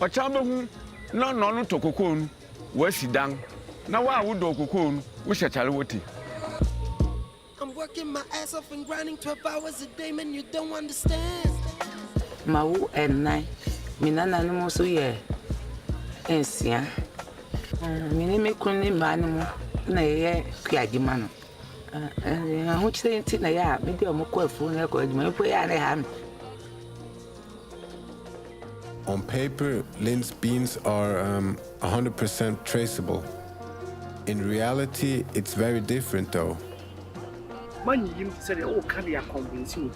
Ochabehu no to cocoa no wasi dan. Na wa wodo cocoa no wo hyechare woti. I'm working my ass off and grinding 12 hours a day, man, you don't understand. Mawu enai. Minana no so ye. Ensia. Mini me kunni manu na ye kuadima no. Ho chire nti na ya me de omko afu na ko adima po ya na ha. On paper, Lynn's beans are 100% traceable. In reality, it's very different though. Man, you said, oh, can you convince you?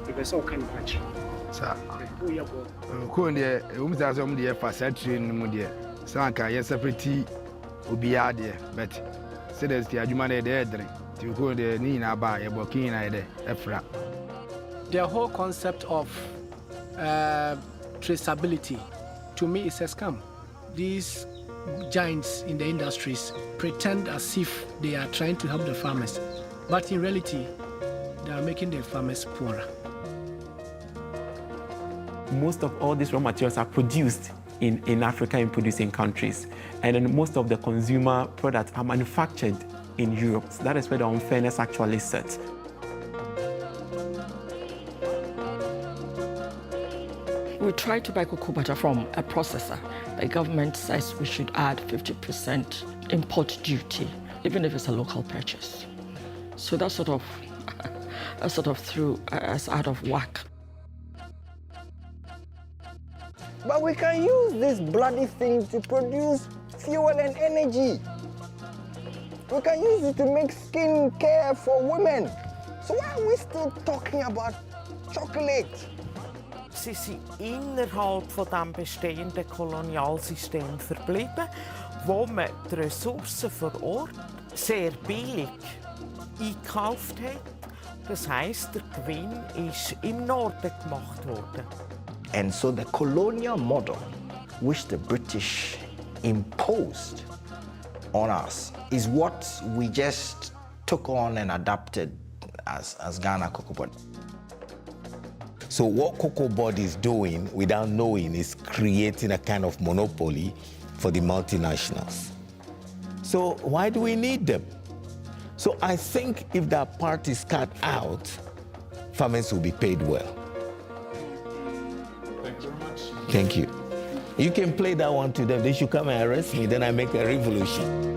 If I saw can catch. Sir, Conde, Umzazom, dear, for saturating Mudia. Sanka, yes, separate Ubiade, but said as the Adjumane there, to go the Nina by a Burkina, Efra. The whole concept of traceability, to me, is a scam. These giants in the industries pretend as if they are trying to help the farmers, but in reality, they are making the farmers poorer. Most of all these raw materials are produced in Africa in producing countries, and then most of the consumer products are manufactured in Europe. So that is where the unfairness actually sits. We try to buy cocoa butter from a processor. The government says we should add 50% import duty, even if it's a local purchase. So that sort of threw us out of whack. But we can use this bloody thing to produce fuel and energy. We can use it to make skin care for women. So why are we still talking about chocolate? Sie sind innerhalb von dem bestehenden Kolonialsystem verblieben, wo man die Ressourcen vor Ort sehr billig eingekauft hat. Das heisst, der Gewinn ist im Norden gemacht worden. And so the colonial model, which the British imposed on us, is what we just took on and adapted as Ghana Cocoa Board. So what Cocoa Board is doing, without knowing, is creating a kind of monopoly for the multinationals. So why do we need them? So I think if that part is cut out, farmers will be paid well. Thank you very much. Thank you. You can play that one to them. They should come and arrest me, then I make a revolution.